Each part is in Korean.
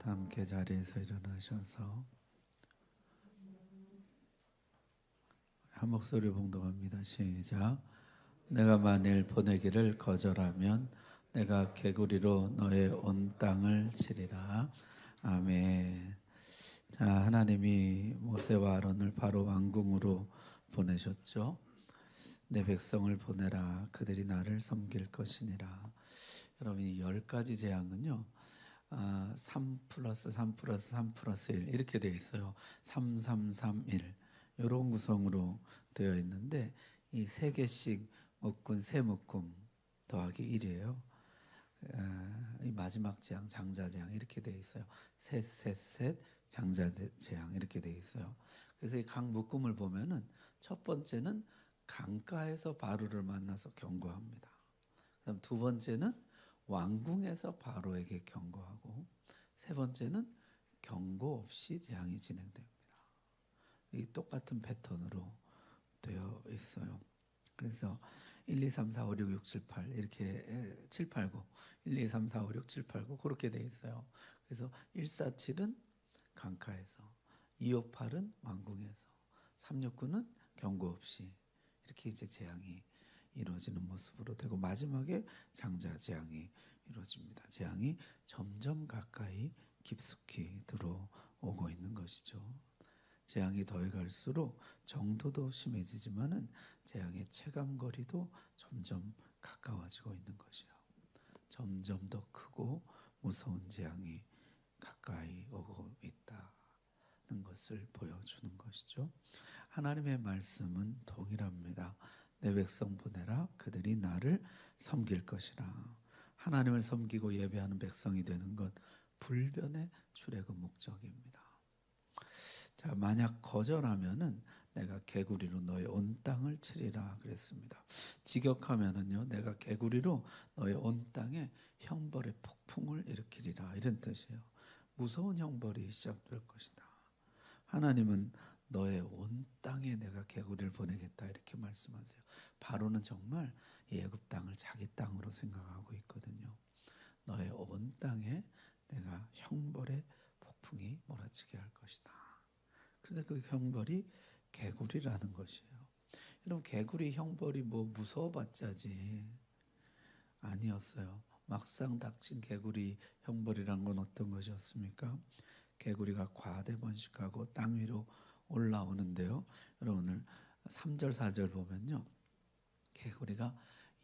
다 함께 자리에서 일어나셔서 한 목소리 봉독합니다. 시작. 내가 만일 보내기를 거절하면 내가 개구리로 너의 온 땅을 치리라. 아멘. 자, 하나님이 모세와 아론을 바로 왕궁으로 보내셨죠. 내 백성을 보내라. 그들이 나를 섬길 것이니라. 여러분, 이 10가지 재앙은요. 3 플러스 3 플러스 3 플러스 1 이렇게 되어 있어요. 3, 3, 3, 1 이런 구성으로 되어 있는데 이 3개씩 묶은 세 묶음 더하기 1이에요. 이 마지막 재앙 장자 재앙 이렇게 되어 있어요. 셋 장자 재앙 이렇게 되어 있어요. 그래서 이 각 묶음을 보면은 첫 번째는 강가에서 바로를 만나서 경고합니다. 그다음 두 번째는 왕궁에서 바로에게 경고하고 세 번째는 경고 없이 재앙이 진행됩니다. 이 똑같은 패턴으로 되어 있어요. 그래서 1, 2, 3, 4, 5, 6, 6, 7, 8 이렇게 7, 8, 9 1, 2, 3, 4, 5, 6, 7, 8, 9 그렇게 되어 있어요. 그래서 1, 4, 7은 강가에서 2, 5, 8은 왕궁에서 3, 6, 9는 경고 없이 이렇게 이제 재앙이 이루어지는 모습으로 되고 마지막에 장자 재앙이 이루어집니다. 재앙이 점점 가까이 깊숙이 들어오고 있는 것이죠. 재앙이 더해갈수록 정도도 심해지지만은 재앙의 체감거리도 점점 가까워지고 있는 것이요. 점점 더 크고 무서운 재앙이 가까이 오고 있다는 것을 보여주는 것이죠. 하나님의 말씀은 동일합니다. 내 백성 보내라. 그들이 나를 섬길 것이라. 하나님을 섬기고 예배하는 백성이 되는 것 불변의 출애굽 목적입니다. 자, 만약 거절하면은 내가 개구리로 너의 온 땅을 치리라 그랬습니다. 직역하면은요, 내가 개구리로 너의 온 땅에 형벌의 폭풍을 일으키리라 이런 뜻이에요. 무서운 형벌이 시작될 것이다. 하나님은 너의 온 땅에 내가 개구리를 보내겠다 이렇게 말씀하세요. 바로는 정말 애굽 땅을 자기 땅으로 생각하고 있거든요. 너의 온 땅에 내가 형벌의 폭풍이 몰아치게 할 것이다. 그런데 그 형벌이 개구리라는 것이에요. 여러분, 개구리 형벌이 뭐 무서워봤자지 아니었어요. 막상 닥친 개구리 형벌이란 건 어떤 것이었습니까? 개구리가 과대 번식하고 땅 위로 올라오는데요. 여러분 오늘 3절 4절 보면요. 개구리가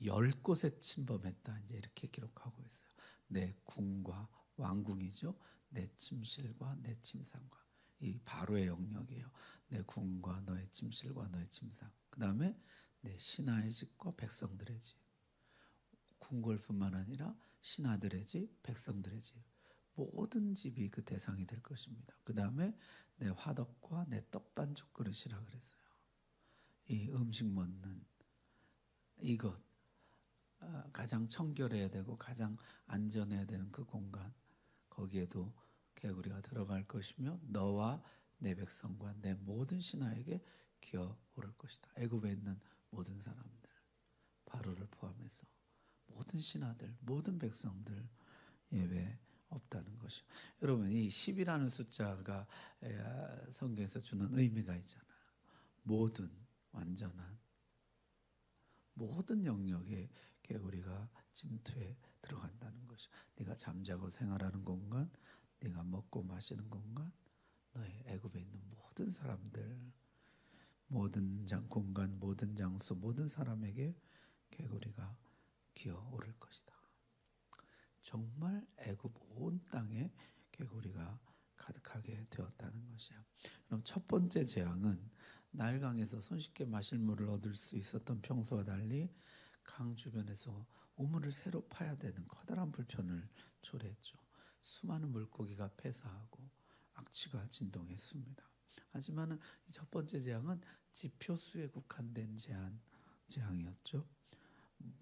10곳에 침범했다. 이제 이렇게 기록하고 있어요. 내 궁과 왕궁이죠. 내 침실과 내 침상과 이 바로의 영역이에요. 내 궁과 너의 침실과 너의 침상. 그 다음에 내 신하의 집과 백성들의 집. 궁궐뿐만 아니라 신하들의 집, 백성들의 집. 모든 집이 그 대상이 될 것입니다. 그 다음에 내 화덕과 내 떡반죽 그릇이라 그랬어요. 이 음식 먹는 이것 가장 청결해야 되고 가장 안전해야 되는 그 공간 거기에도 개구리가 들어갈 것이며 너와 내 백성과 내 모든 신하에게 기어오를 것이다. 애굽에 있는 모든 사람들 바로를 포함해서 모든 신하들 모든 백성들 예외 없다는 것이요. 여러분 이 10이라는 숫자가 성경에서 주는 의미가 있잖아요. 모든 완전한 모든 영역에 개구리가 침투해 들어간다는 것이요. 네가 잠자고 생활하는 공간, 네가 먹고 마시는 공간, 너의 애굽에 있는 모든 사람들, 모든 공간, 모든 장소, 모든 사람에게 개구리가 기어오를 것이다. 정말 애굽 온 땅에 개구리가 가득하게 되었다는 것이에요. 그럼 첫 번째 재앙은 나일강에서 손쉽게 마실 물을 얻을 수 있었던 평소와 달리 강 주변에서 우물을 새로 파야 되는 커다란 불편을 초래했죠. 수많은 물고기가 폐사하고 악취가 진동했습니다. 하지만 첫 번째 재앙은 지표수에 국한된 재앙이었죠.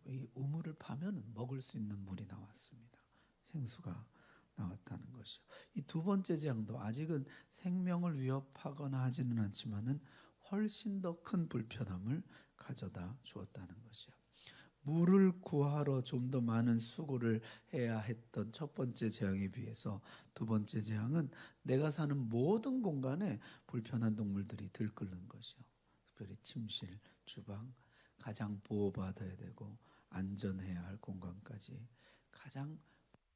이 우물을 파면 먹을 수 있는 물이 나왔습니다. 생수가 나왔다는 것이요. 이 두 번째 재앙도 아직은 생명을 위협하거나 하지는 않지만은 훨씬 더 큰 불편함을 가져다 주었다는 것이요. 물을 구하러 좀 더 많은 수고를 해야 했던 첫 번째 재앙에 비해서 두 번째 재앙은 내가 사는 모든 공간에 불편한 동물들이 들끓는 것이요. 특별히 침실, 주방, 가장 보호받아야 되고 안전해야 할 공간까지, 가장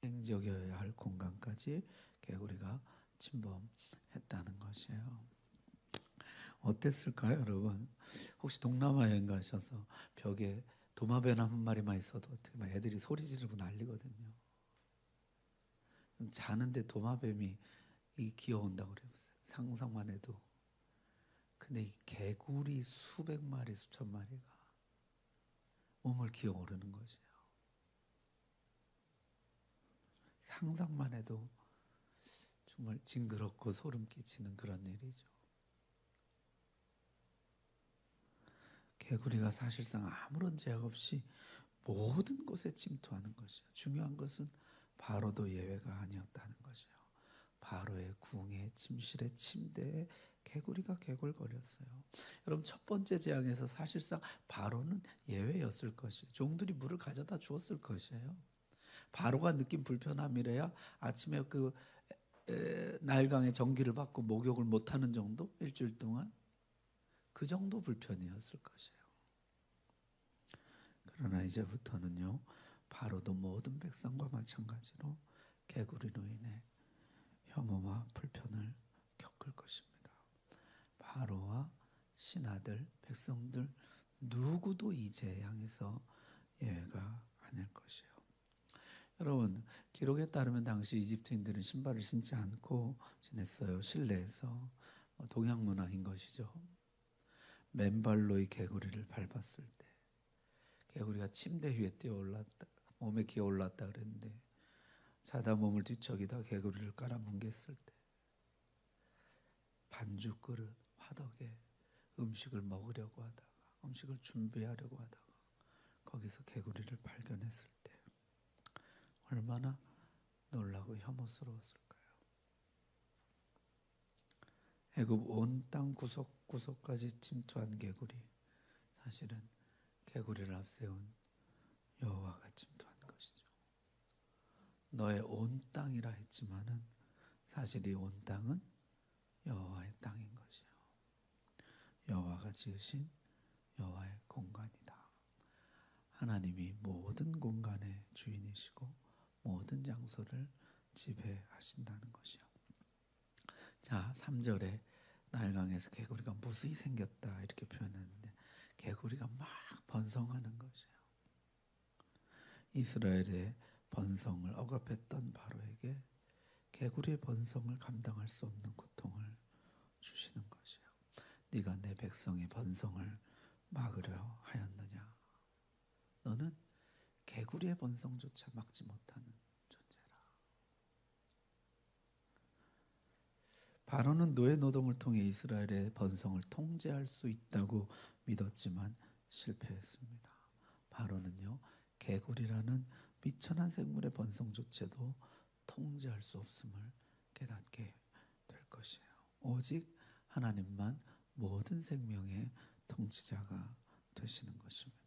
행적이어야 할 공간까지 개구리가 침범했다는 것이에요. 어땠을까요, 여러분? 혹시 동남아 여행 가셔서 벽에 도마뱀 한 마리만 있어도 어떻게 막 애들이 소리 지르고 난리거든요. 자는데 도마뱀이 기어온다고 그래요. 상상만 해도. 근데 이 개구리 수백 마리, 수천 마리가 몸을 기어오르는 것이에요. 상상만 해도 정말 징그럽고 소름 끼치는 그런 일이죠. 개구리가 사실상 아무런 제약 없이 모든 곳에 침투하는 것이요. 중요한 것은 바로도 예외가 아니었다는 것이요. 바로의 궁에, 침실에, 침대에 개구리가 개굴거렸어요. 여러분, 첫 번째 재앙에서 사실상 바로는 예외였을 것이에요. 종들이 물을 가져다 주었을 것이에요. 바로가 느낀 불편함이래야 아침에 나일강의 전기를 받고 목욕을 못하는 정도, 일주일 동안 그 정도 불편이었을 것이에요. 그러나 이제부터는요, 바로도 모든 백성과 마찬가지로 개구리로 인해 혐오와 불편을 겪을 것입니다. 바로와 신하들, 백성들 누구도 이 재앙에서 예외가 아닐 것이에요. 여러분, 기록에 따르면 당시 이집트인들은 신발을 신지 않고 지냈어요. 실내에서. 동양 문화인 것이죠. 맨발로 이 개구리를 밟았을 때, 개구리가 침대 위에 뛰어올랐다, 몸에 기어올랐다 그랬는데, 자다 몸을 뒤척이다 개구리를 깔아뭉갰을 때, 반죽 그릇, 화덕에 음식을 먹으려고 하다가, 음식을 준비하려고 하다가 거기서 개구리를 발견했을 때 얼마나 놀라고 혐오스러웠을까요? 애굽 온 땅 구석구석까지 침투한 개구리, 사실은 개구리를 앞세운 여호와가 침투한 것이죠. 너의 온 땅이라 했지만은 사실 이 온 땅은 여호와의 땅인 것이요. 여호와가 지으신 여호와의 공간이다. 하나님이 모든 공간의 주인이시고 모든 장소를 지배하신다는 것이요. 자, 3절에 나일강에서 개구리가 무수히 생겼다 이렇게 표현했는데, 개구리가 막 번성하는 것이에요. 이스라엘의 번성을 억압했던 바로에게 개구리의 번성을 감당할 수 없는 고통을 주시는 것이에요. 네가 내 백성의 번성을 막으려 하였느냐? 너는 개구리의 번성조차 막지 못하는 존재라. 바로는 노예 노동을 통해 이스라엘의 번성을 통제할 수 있다고 믿었지만 실패했습니다. 바로는요, 개구리라는 미천한 생물의 번성조차도 통제할 수 없음을 깨닫게 될 것이에요. 오직 하나님만 모든 생명의 통치자가 되시는 것입니다.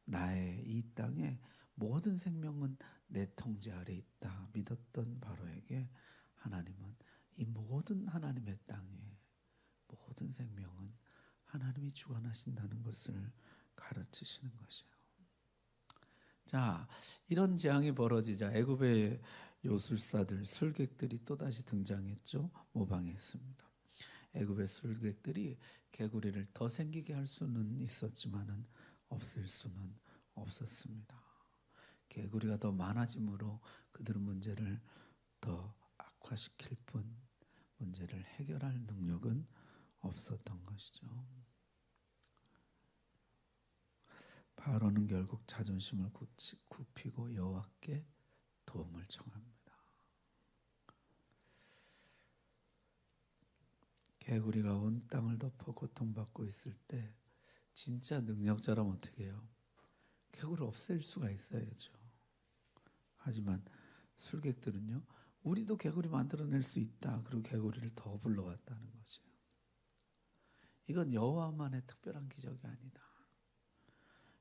나의 이 땅에 모든 생명은 내 통제 아래 있다 믿었던 바로에게 하나님은 이 모든 하나님의 땅에 모든 생명은 하나님이 주관하신다는 것을 가르치시는 것이에요. 자, 이런 재앙이 벌어지자 애굽의 요술사들, 술객들이 또다시 등장했죠. 모방했습니다. 애굽의 술객들이 개구리를 더 생기게 할 수는 있었지만은 없앨 수는 없었습니다. 개구리가 더 많아짐으로 그들은 문제를 더 악화시킬 뿐 문제를 해결할 능력은 없었던 것이죠. 바로는 결국 자존심을 굽히고 여호와께 도움을 청합니다. 개구리가 온 땅을 덮어 고통받고 있을 때 진짜 능력자라면 어떻게 해요? 개구리를 없앨 수가 있어야죠. 하지만 술객들은요, 우리도 개구리 만들어낼 수 있다. 그리고 개구리를 더 불러왔다는 것이에요. 이건 여호와만의 특별한 기적이 아니다.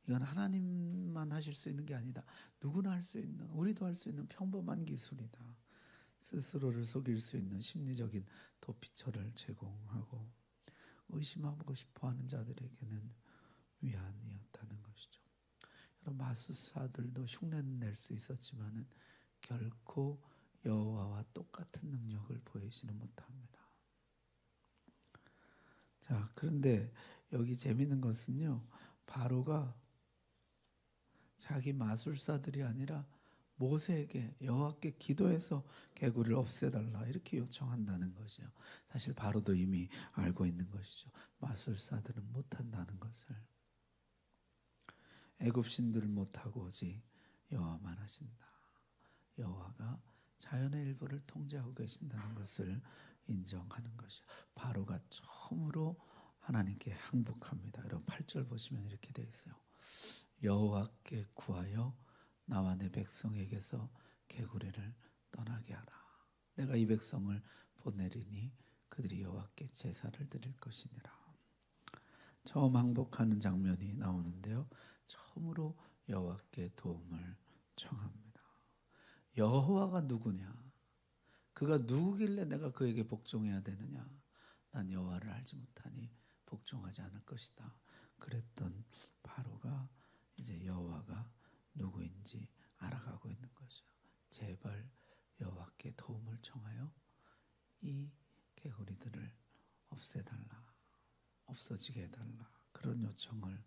이건 하나님만 하실 수 있는 게 아니다. 누구나 할 수 있는, 우리도 할 수 있는 평범한 기술이다. 스스로를 속일 수 있는 심리적인 도피처를 제공하고 의심하고 싶어하는 자들에게는 위안이었다는 것이죠. 여러분, 마술사들도 흉내는 낼 수 있었지만은 결코 여호와와 똑같은 능력을 보이지는 못합니다. 자, 그런데 여기 재미있는 것은요, 바로가 자기 마술사들이 아니라 모세에게 여호와께 기도해서 개구리를 없애달라 이렇게 요청한다는 것이요. 사실 바로도 이미 알고 있는 것이죠. 마술사들은 못한다는 것을. 애굽 신들을 못하고 오직 여호와만 하신다. 여호와가 자연의 일부를 통제하고 계신다는 것을 인정하는 것이요. 바로가 처음으로 하나님께 항복합니다. 여러분 8절 보시면 이렇게 되어 있어요. 여호와께 구하여 나와 내 백성에게서 개구리를 떠나게 하라. 내가 이 백성을 보내리니 그들이 여호와께 제사를 드릴 것이니라. 처음 항복하는 장면이 나오는데요. 처음으로 여호와께 도움을 청합니다. 여호와가 누구냐? 그가 누구길래 내가 그에게 복종해야 되느냐? 난 여호와를 알지 못하니 복종하지 않을 것이다. 그랬던 바로가 이제 여호와가 누구인지 알아가고 있는 거죠. 제발 여호와께 도움을 청하여 이 개구리들을 없애달라, 없어지게 해달라, 그런 요청을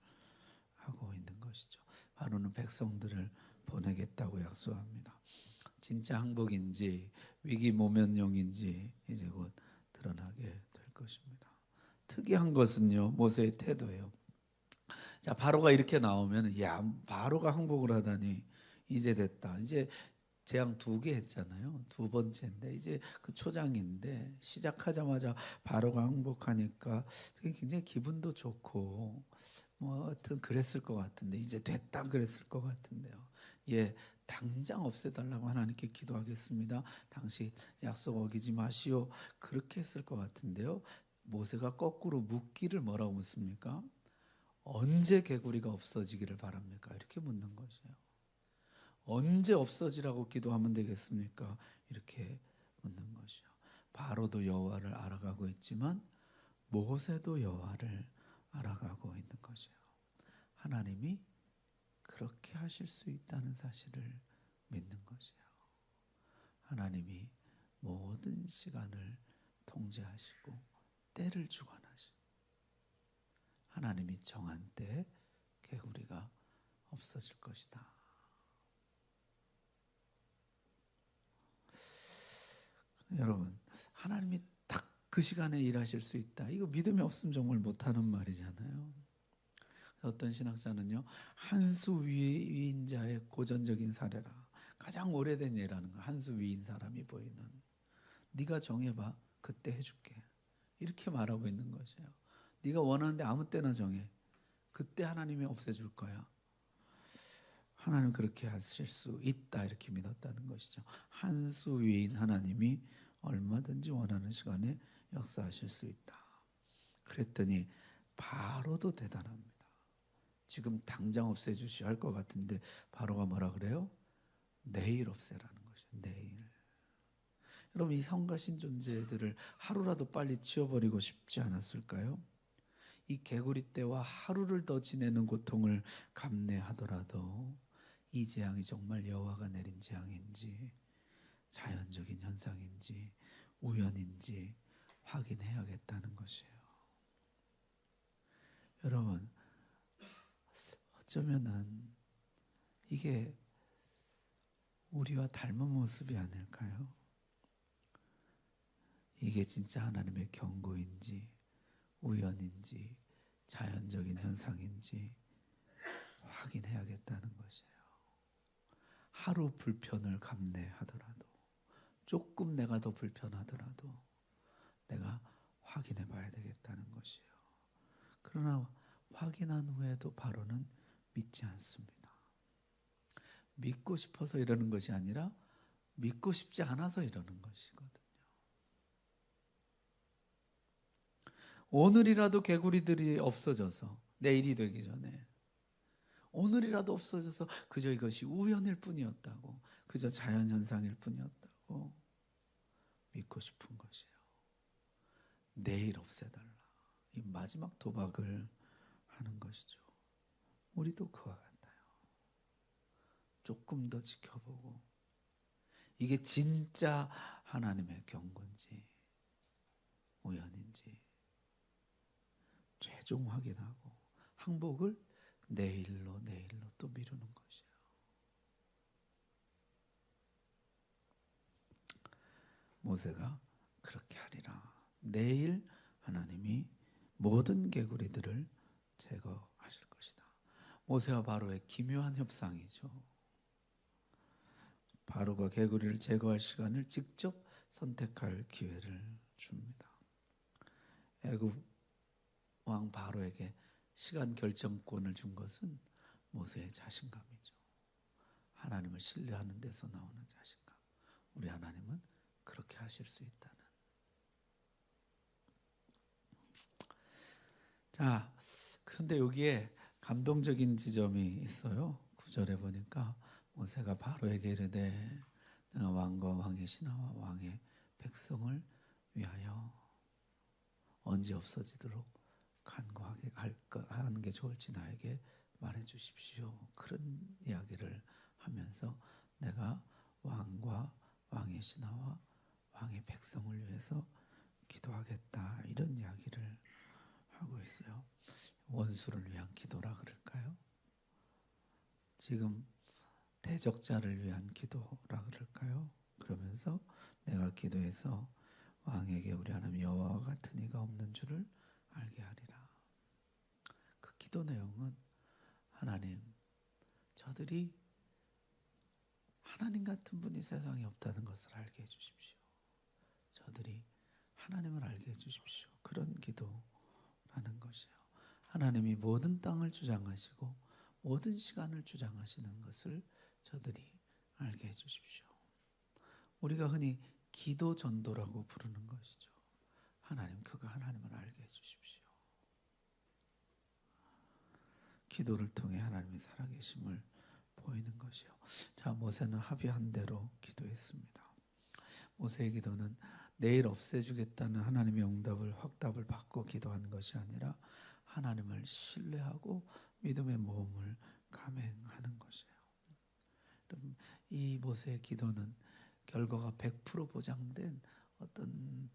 하고 있는 것이죠. 바로는 백성들을 보내겠다고 약속합니다. 진짜 항복인지 위기 모면용인지 이제 곧 드러나게 될 것입니다. 특이한 것은요, 모세의 태도예요. 자, 바로가 이렇게 나오면 야, 바로가 항복을 하다니 이제 됐다. 이제 재앙 2개 했잖아요. 2번째인데 이제 그 초장인데 시작하자마자 바로가 항복하니까 굉장히 기분도 좋고 뭐 하여튼 그랬을 것 같은데 이제 됐다 그랬을 것 같은데요. 예, 당장 없애달라고 하나님께 기도하겠습니다. 당시 약속 어기지 마시오. 그렇게 했을 것 같은데요. 모세가 거꾸로 묻기를 뭐라고 묻습니까? 언제 개구리가 없어지기를 바랍니까? 이렇게 묻는 것이에요. 언제 없어지라고 기도하면 되겠습니까? 이렇게 묻는 것이요. 바로도 여호와를 알아가고 있지만 모세도 여호와를 알아가고 있는 것이에요. 하나님이 그렇게 하실 수 있다는 사실을 믿는 것이에요. 하나님이 모든 시간을 통제하시고 때를 주관하시고 하나님이 정한 때에 개구리가 없어질 것이다. 여러분, 하나님이 딱 그 시간에 일하실 수 있다. 이거 믿음이 없으면 정말 못하는 말이잖아요. 어떤 신학자는요, 한수 위인자의 고전적인 사례라. 가장 오래된 예라는 거. 한수 위인 사람이 보이는. 네가 정해봐. 그때 해줄게. 이렇게 말하고 있는 것이에요. 네가 원하는데 아무 때나 정해. 그때 하나님이 없애줄 거야. 하나님 그렇게 하실 수 있다 이렇게 믿었다는 것이죠. 한수 위인 하나님이 얼마든지 원하는 시간에 역사하실 수 있다. 그랬더니 바로도 대단합니다. 지금 당장 없애주시오 할 것 같은데 바로가 뭐라 그래요? 내일 없애라는 것이에요. 내일. 여러분, 이 성가신 존재들을 하루라도 빨리 치워버리고 싶지 않았을까요? 이 개구리 떼와 하루를 더 지내는 고통을 감내하더라도 이 재앙이 정말 여호와가 내린 재앙인지 자연적인 현상인지 우연인지 확인해야겠다는 것이에요. 여러분, 어쩌면은 이게 우리와 닮은 모습이 아닐까요? 이게 진짜 하나님의 경고인지 우연인지 자연적인 현상인지 확인해야겠다는 것이에요. 하루 불편을 감내하더라도 조금 내가 더 불편하더라도 내가 확인해 봐야 되겠다는 것이에요. 그러나 확인한 후에도 바로는 믿지 않습니다. 믿고 싶어서 이러는 것이 아니라 믿고 싶지 않아서 이러는 것이거든요. 오늘이라도 개구리들이 없어져서 내일이 되기 전에 오늘이라도 없어져서 그저 이것이 우연일 뿐이었다고, 그저 자연현상일 뿐이었다고 믿고 싶은 것이에요. 내일 없애달라. 이 마지막 도박을 하는 것이죠. 우리도 그와 같아요. 조금 더 지켜보고 이게 진짜 하나님의 경고인지 우연인지 최종 확인하고 항복을 내일로 또 미루는 것이에요. 모세가 그렇게 하리라. 내일 하나님이 모든 개구리들을 제거하실 것이다. 모세와 바로의 기묘한 협상이죠. 바로가 개구리를 제거할 시간을 직접 선택할 기회를 줍니다. 애굽 왕 바로에게 시간 결정권을 준 것은 모세의 자신감이죠. 하나님을 신뢰하는 데서 나오는 자신감. 우리 하나님은 그렇게 하실 수 있다는. 자, 그런데 여기에 감동적인 지점이 있어요. 9절에 보니까 모세가 바로에게 이르되 내가 왕과 왕의 신하와 왕의 백성을 위하여 언제 없어지도록 간구하게 하는 게 좋을지 나에게 말해 주십시오. 그런 이야기를 하면서 내가 왕과 왕의 신하와 왕의 백성을 위해서 기도하겠다, 이런 이야기를 하고 있어요. 원수를 위한 기도라 그럴까요? 지금 대적자를 위한 기도라 그럴까요? 그러면서 내가 기도해서 왕에게 우리 하나님 여호와와 같은 이가 없는 줄을 알게 하리라. 그 기도 내용은 하나님, 저들이 하나님 같은 분이 세상에 없다는 것을 알게 해주십시오. 저들이 하나님을 알게 해주십시오. 그런 기도라는 것이에요. 하나님이 모든 땅을 주장하시고 모든 시간을 주장하시는 것을 저들이 알게 해주십시오. 우리가 흔히 기도 전도라고 부르는 것이죠. 하나님, 그가 하나님을 알게 해주십시오. 기도를 통해 하나님의 살아계심을 보이는 것이요. 자, 모세는 합의한 대로 기도했습니다. 모세의 기도는 내일 없애주겠다는 하나님의 응답을 확답을 받고 기도하는 것이 아니라 하나님을 신뢰하고 믿음의 모험을 감행하는 것이에요. 여러분, 이 모세의 기도는 결과가 100% 보장된 어떤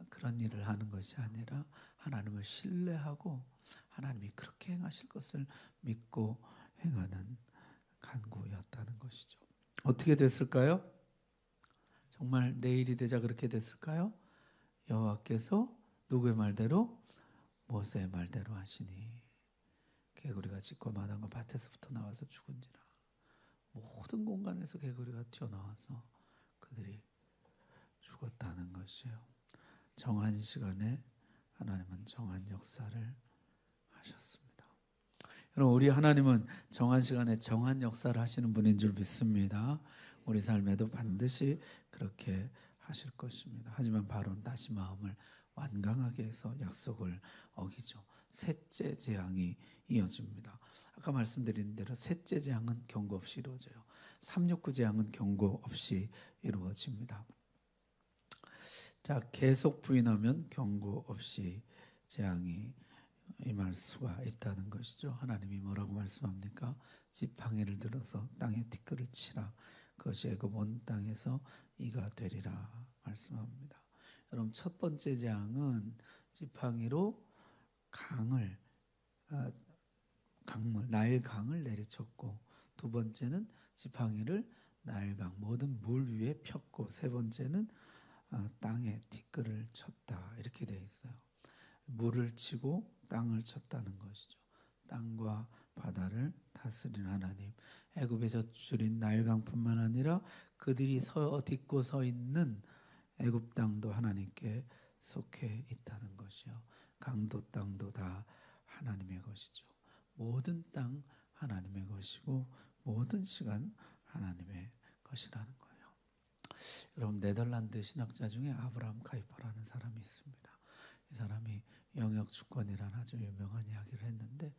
그런 일을 하는 것이 아니라 하나님을 신뢰하고 하나님이 그렇게 행하실 것을 믿고 행하는 간구였다는 것이죠. 어떻게 됐을까요? 정말 내일이 되자 그렇게 됐을까요? 여호와께서 누구의 말대로? 모세의 말대로 하시니 개구리가 집과 마당과 밭에서부터 나와서 죽은지라. 모든 공간에서 개구리가 튀어나와서 그들이 죽었다는 것이에요. 정한 시간에 하나님은 정한 역사를 하셨습니다. 여러분, 우리 하나님은 정한 시간에 정한 역사를 하시는 분인 줄 믿습니다. 우리 삶에도 반드시 그렇게 하실 것입니다. 하지만 바로는 다시 마음을 완강하게 해서 약속을 어기죠. 셋째 재앙이 이어집니다. 아까 말씀드린 대로 셋째 재앙은 경고 없이 이루어져요. 369 재앙은 경고 없이 이루어집니다. 자, 계속 부인하면 경고 없이 재앙이 임할 수가 있다는 것이죠. 하나님이 뭐라고 말씀합니까? 지팡이를 들어서 땅에 티끌을 치라. 그것이 애굽 온 땅에서 이가 되리라 말씀합니다. 여러분, 첫 번째 재앙은 지팡이로 강물 나일 강을 내리쳤고, 두 번째는 지팡이를 나일강 모든 물 위에 폈고, 세 번째는 땅에 티끌을 쳤다, 이렇게 되어 있어요. 물을 치고 땅을 쳤다는 것이죠. 땅과 바다를 다스리는 하나님, 애굽의 젖줄인 나일강뿐만 아니라 그들이 딛고 서 있는 애굽 땅도 하나님께 속해 있다는 것이요. 강도 땅도 다 하나님의 것이죠. 모든 땅 하나님의 것이고 모든 시간 하나님의 것이라는 거예요. 여러분, 네덜란드 신학자 중에 아브라함 카이퍼라는 사람이 있습니다. 이 사람이 영역 주권이라는 아주 유명한 이야기를 했는데,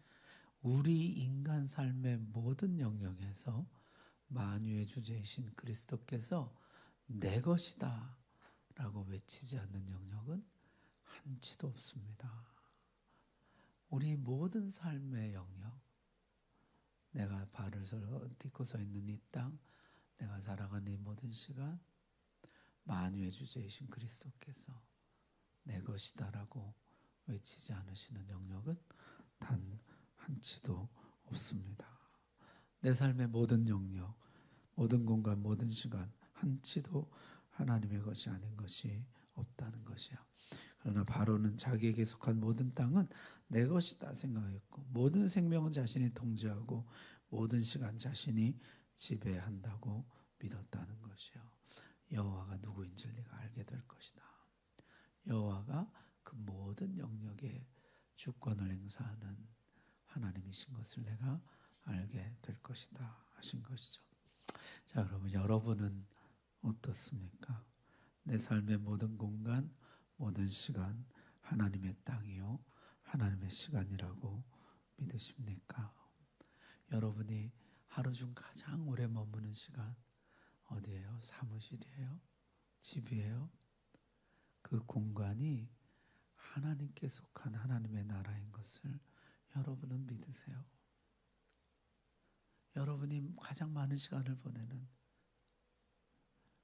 우리 인간 삶의 모든 영역에서 만유의 주제이신 그리스도께서 내 것이다 라고 외치지 않는 영역은 한치도 없습니다. 우리 모든 삶의 영역, 내가 발을 딛고 서 있는 이 땅, 내가 살아가는 이 모든 시간, 만유의 주제이신 그리스도께서 내 것이다라고 외치지 않으시는 영역은 단 한치도 없습니다. 내 삶의 모든 영역, 모든 공간, 모든 시간 한치도 하나님의 것이 아닌 것이 없다는 것이야. 그러나 바로는 자기에게 속한 모든 땅은 내 것이다 생각했고, 모든 생명은 자신이 통제하고 모든 시간 자신이 지배한다고 믿었다는 것이요. 여호와가 누구인지를 네가 알게 될 것이다. 여호와가 그 모든 영역에 주권을 행사하는 하나님이신 것을 내가 알게 될 것이다 하신 것이죠. 자, 그러면 여러분은 어떻습니까? 내 삶의 모든 공간, 모든 시간 하나님의 땅이요 하나님의 시간이라고 믿으십니까? 여러분이 하루 중 가장 오래 머무는 시간 어디예요? 사무실이에요? 집이에요? 그 공간이 하나님께 속한 하나님의 나라인 것을 여러분은 믿으세요? 여러분이 가장 많은 시간을 보내는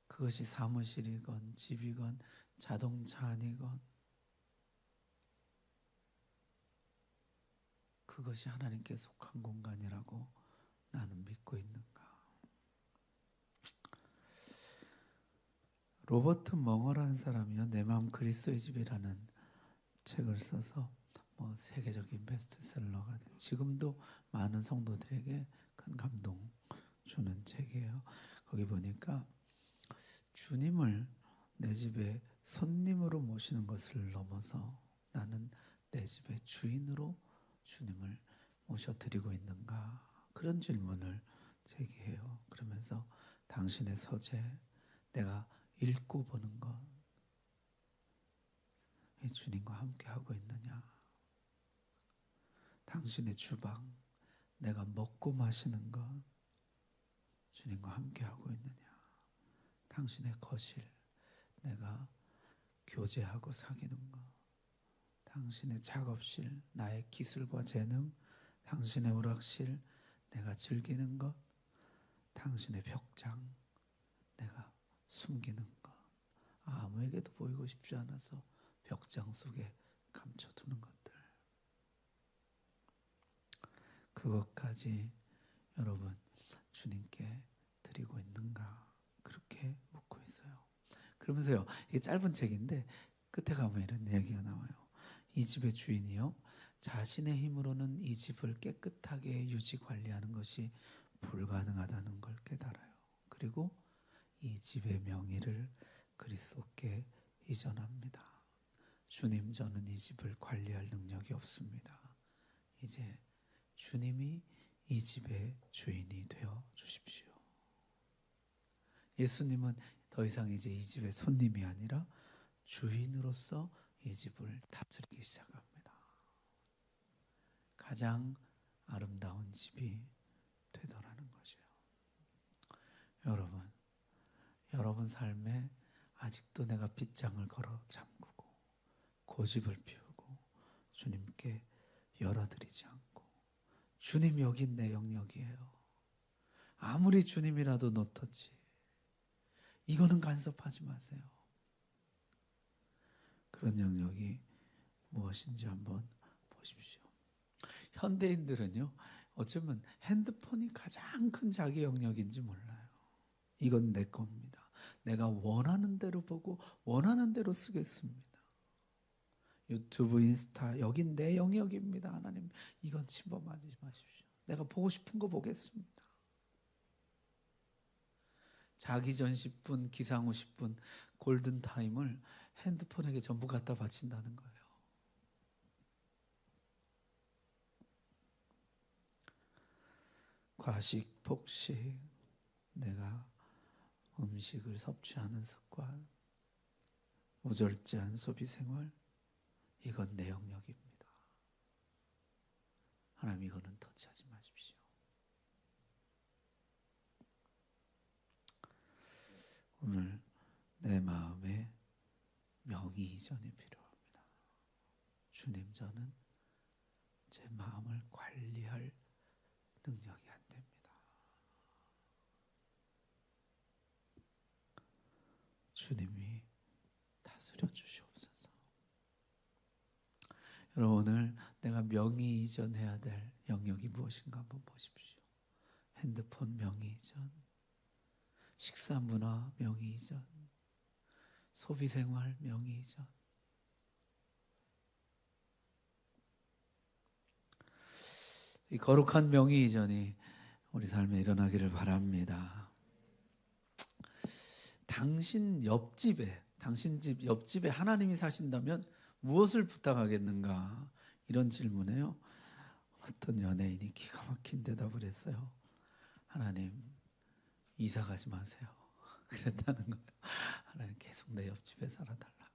그것이 사무실이건 집이건 자동차 안이건 그것이 하나님께 속한 공간이라고 나는 믿고 있는가? 로버트 멍어라는 사람이요, 내 마음 그리스도의 집이라는 책을 써서 세계적인 베스트셀러가 된, 지금도 많은 성도들에게 큰 감동 주는 책이에요. 거기 보니까 주님을 내 집에 손님으로 모시는 것을 넘어서 나는 내 집의 주인으로 주님을 모셔드리고 있는가? 그런 질문을 제기해요. 그러면서 당신의 서재, 내가 읽고 보는 것, 주님과 함께 하고 있느냐? 당신의 주방, 내가 먹고 마시는 것, 주님과 함께 하고 있느냐? 당신의 거실, 내가 교제하고 사귀는 것, 당신의 작업실, 나의 기술과 재능, 당신의 오락실, 내가 즐기는 것, 당신의 벽장, 내가 숨기는 것, 아무에게도 보이고 싶지 않아서 벽장 속에 감춰두는 것들, 그것까지 여러분 주님께 드리고 있는가? 그렇게 묻고 있어요. 그러면서요, 이게 짧은 책인데 끝에 가면 이런 얘기가 나와요. 이 집의 주인이요, 자신의 힘으로는 이 집을 깨끗하게 유지 관리하는 것이 불가능하다는 걸 깨달아요. 그리고 이 집의 명의를 그리스도께 이전합니다. 주님, 저는 이 집을 관리할 능력이 없습니다. 이제 주님이 이 집의 주인이 되어 주십시오. 예수님은 더 이상 이제 이 집의 손님이 아니라 주인으로서 이 집을 다스리기 시작합니다. 가장 아름다운 집이 되더라는 것이에요. 여러분 삶에 아직도 내가 빗장을 걸어 잠그고 고집을 피우고 주님께 열어드리지 않고, 주님 여기 내 영역이에요, 아무리 주님이라도 노터치, 이거는 간섭하지 마세요, 그런 영역이 무엇인지 한번 보십시오. 현대인들은요, 어쩌면 핸드폰이 가장 큰 자기 영역인지 몰라요. 이건 내 겁니다, 내가 원하는 대로 보고 원하는 대로 쓰겠습니다. 유튜브, 인스타, 여긴 내 영역입니다. 하나님, 이건 침범하지 마십시오. 내가 보고 싶은 거 보겠습니다. 자기 전 10분, 기상 후 10분 골든타임을 핸드폰에게 전부 갖다 바친다는 거예요. 과식, 폭식, 내가 음식을 섭취하는 습관, 무절제한 소비 생활, 이건 내 영역입니다. 하나님 이거는 터치하지 마십시오. 오늘 내 마음에 명의 이전이 필요합니다. 주님, 저는 제 마음을 관리할 능력이 안 됩니다. 주님이 다스려 주시옵소서. 여러분, 오늘 내가 명의 이전해야 될 영역이 무엇인가 한번 보십시오. 핸드폰 명의 이전, 식사 문화 명의 이전, 소비 생활 명의 이전. 이 거룩한 명의 이전이 우리 삶에 일어나기를 바랍니다. 당신 집 옆집에 하나님이 사신다면 무엇을 부탁하겠는가? 이런 질문에요, 어떤 연예인이 기가 막힌 대답을 했어요. 하나님, 이사 가지 마세요. 그랬다는 거예요. 하나님, 계속 내 옆집에 살아달라고.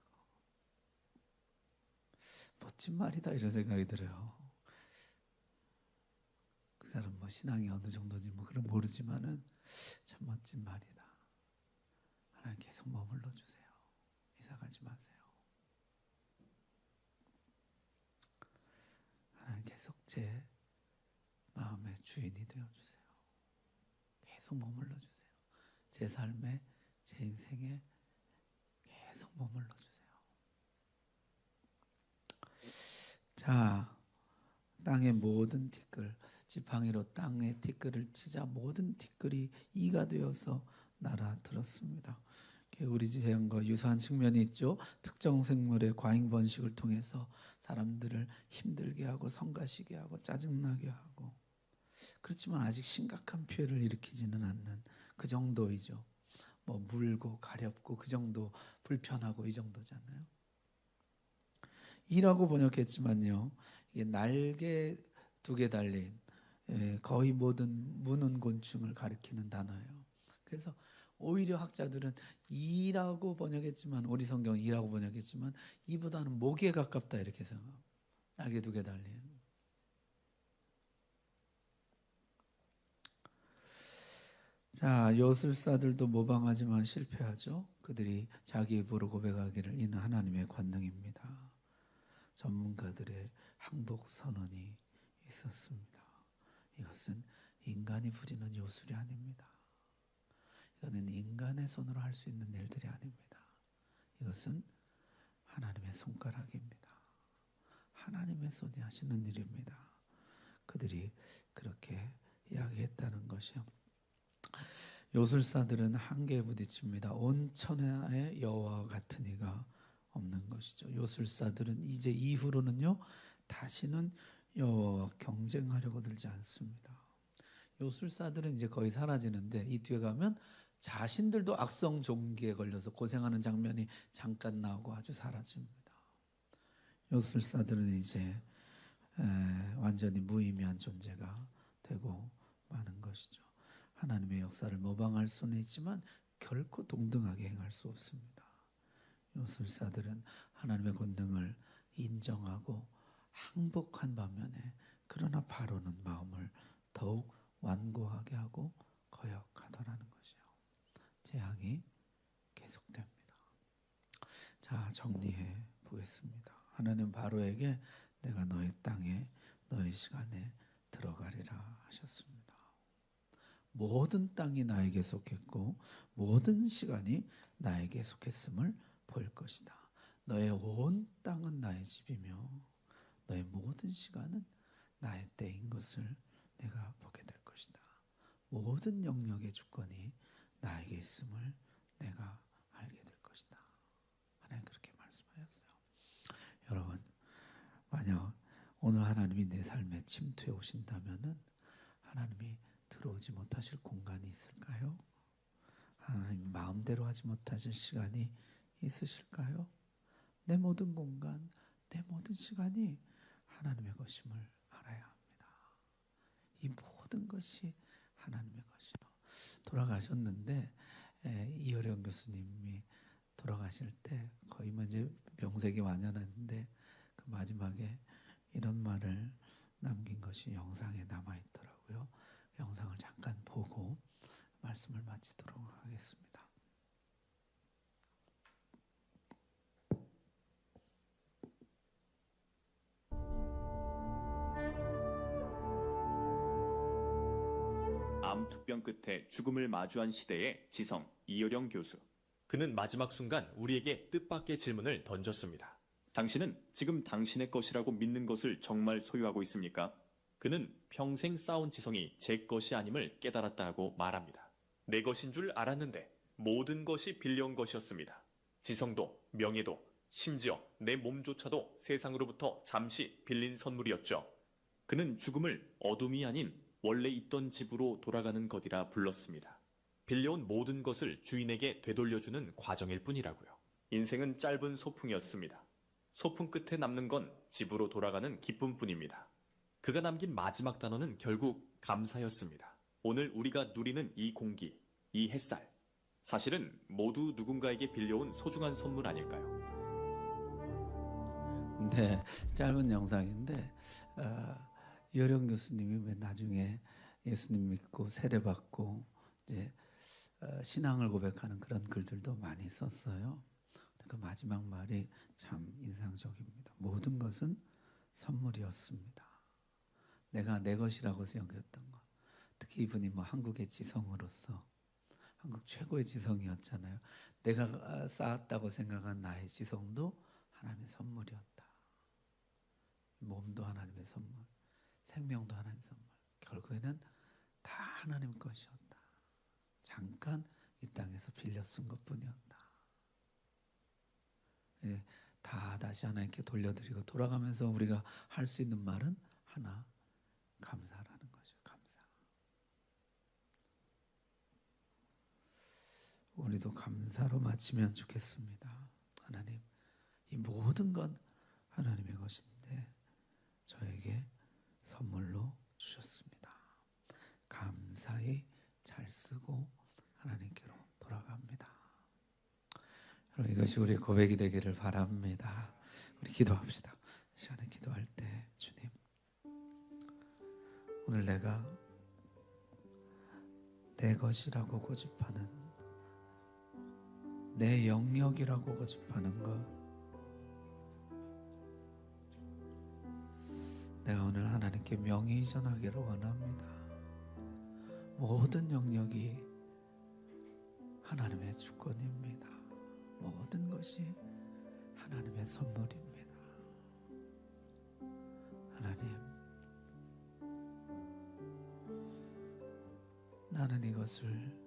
멋진 말이다, 이런 생각이 들어요. 그 사람 뭐 신앙이 어느 정도인지 뭐 그런 모르지만은 참 멋진 말이다. 하나님, 계속 머물러 주세요. 이사 가지 마세요. 하나님, 계속 제 마음의 주인이 되어 주세요. 계속 머물러 주세요. 제 삶에, 제 인생에 계속 머물러 주세요. 자, 땅의 모든 티끌, 지팡이로 땅의 티끌을 치자 모든 티끌이 이가 되어서 날아들었습니다. 개구리 재앙과 유사한 측면이 있죠. 특정 생물의 과잉 번식을 통해서 사람들을 힘들게 하고 성가시게 하고 짜증나게 하고, 그렇지만 아직 심각한 피해를 일으키지는 않는 그 정도이죠. 뭐 물고 가렵고 그 정도, 불편하고 이 정도잖아요. 이라고 번역했지만요, 이게 날개 2개 달린 거의 모든 무는 곤충을 가리키는 단어예요. 그래서 오히려 학자들은 이라고 번역했지만, 우리 성경은 이라고 번역했지만 이보다는 모기에 가깝다 이렇게 생각합니다. 날개 2개 달린. 자, 요술사들도 모방하지만 실패하죠. 그들이 자기 입으로 고백하기를 이는 하나님의 권능입니다. 전문가들의 항복 선언이 있었습니다. 이것은 인간이 부리는 요술이 아닙니다. 이거는 인간의 손으로 할 수 있는 일들이 아닙니다. 이것은 하나님의 손가락입니다. 하나님의 손이 하시는 일입니다. 그들이 그렇게 이야기했다는 것이요. 요술사들은 한계에 부딪힙니다. 온 천하에 여호와와 같은 이가 없는 것이죠. 요술사들은 이제 이후로는요, 다시는 여호와와 경쟁하려고 들지 않습니다. 요술사들은 이제 거의 사라지는데, 이 뒤에 가면 자신들도 악성 종기에 걸려서 고생하는 장면이 잠깐 나오고 아주 사라집니다. 요술사들은 이제 완전히 무의미한 존재가 되고 마는 것이죠. 하나님의 역사를 모방할 수는 있지만 결코 동등하게 행할 수 없습니다. 요술사들은 하나님의 권능을 인정하고 항복한 반면에, 그러나 바로는 마음을 더욱 완고하게 하고 거역하더라는 것이요. 재앙이 계속됩니다. 자, 정리해 보겠습니다. 하나님 바로에게 내가 너의 땅에 너의 시간에 들어가리라 하셨습니다. 모든 땅이 나에게 속했고 모든 시간이 나에게 속했음을 볼 것이다. 너의 온 땅은 나의 집이며 너의 모든 시간은 나의 때인 것을 내가 보게 될 것이다. 모든 영역의 주권이 나에게 있음을 내가 알게 될 것이다. 하나님 그렇게 말씀하셨어요. 여러분, 만약 오늘 하나님이 내 삶에 침투해 오신다면은 하나님이 들어오지 못하실 공간이 있을까요? 하나님 마음대로 하지 못하실 시간이 있으실까요? 내 모든 공간, 내 모든 시간이 하나님의 것임을 알아야 합니다. 이 모든 것이 하나님의 것이요. 돌아가셨는데 이효령 교수님이 돌아가실 때 거의 이제 병색이 완연했는데 그 마지막에 이런 말을 남긴 것이 영상에 남아 있더라고요. 영상을 잠깐 보고 말씀을 마치도록 하겠습니다. 암 투병 끝에 죽음을 마주한 시대의 지성 이효령 교수. 그는 마지막 순간 우리에게 뜻밖의 질문을 던졌습니다. 당신은 지금 당신의 것이라고 믿는 것을 정말 소유하고 있습니까? 그는 평생 쌓은 지성이 제 것이 아님을 깨달았다고 말합니다. 내 것인 줄 알았는데 모든 것이 빌려온 것이었습니다. 지성도 명예도 심지어 내 몸조차도 세상으로부터 잠시 빌린 선물이었죠. 그는 죽음을 어둠이 아닌 원래 있던 집으로 돌아가는 것이라 불렀습니다. 빌려온 모든 것을 주인에게 되돌려주는 과정일 뿐이라고요. 인생은 짧은 소풍이었습니다. 소풍 끝에 남는 건 집으로 돌아가는 기쁨뿐입니다. 그가 남긴 마지막 단어는 결국 감사였습니다. 오늘 우리가 누리는 이 공기, 이 햇살, 사실은 모두 누군가에게 빌려온 소중한 선물 아닐까요? 네, 짧은 영상인데 이효령 교수님이 왜 나중에 예수님 믿고 세례받고 이제 신앙을 고백하는 그런 글들도 많이 썼어요. 그 마지막 말이 참 인상적입니다. 모든 것은 선물이었습니다. 내가 내 것이라고 여겼던 것. 특히 이분이 뭐 한국의 지성으로서 한국 최고의 지성이었잖아요. 내가 쌓았다고 생각한 나의 지성도 하나님의 선물이었다. 몸도 하나님의 선물, 생명도 하나님의 선물. 결국에는 다 하나님 것이었다. 잠깐 이 땅에서 빌려 쓴 것뿐이었다. 다 다시 하나님께 돌려드리고 돌아가면서 우리가 할 수 있는 말은 하나, 감사라는 거죠. 감사. 우리도 감사로 마치면 좋겠습니다. 하나님, 이 모든 건 하나님의 것인데 저에게 선물로 주셨습니다. 감사히 잘 쓰고 하나님께로 돌아갑니다. 여러분, 이것이 우리의 고백이 되기를 바랍니다. 우리 기도합시다. 시간에 기도할 때 주님, 오늘 내가 내 것이라고 고집하는, 내 영역이라고 고집하는 것, 내가 오늘 하나님께 명의 전하기를 원합니다. 모든 영역이 하나님의 주권입니다. 모든 것이 하나님의 선물입니다. 하나님, 나는 이것을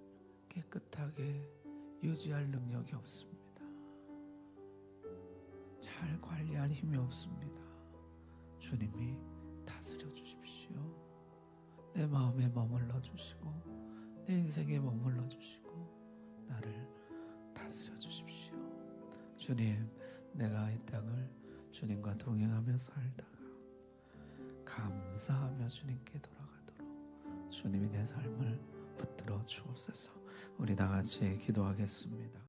깨끗하게 유지할 능력이 없습니다. 잘 관리할 힘이 없습니다. 주님이 다스려 주십시오. 내 마음에 머물러 주시고 내 인생에 머물러 주시고 나를 다스려 주십시오. 주님, 내가 이 땅을 주님과 동행하며 살다가 감사하며 주님께 돌아가도록 주님이 내 삶을 붙들어 주옵소서. 우리 다 같이 기도하겠습니다.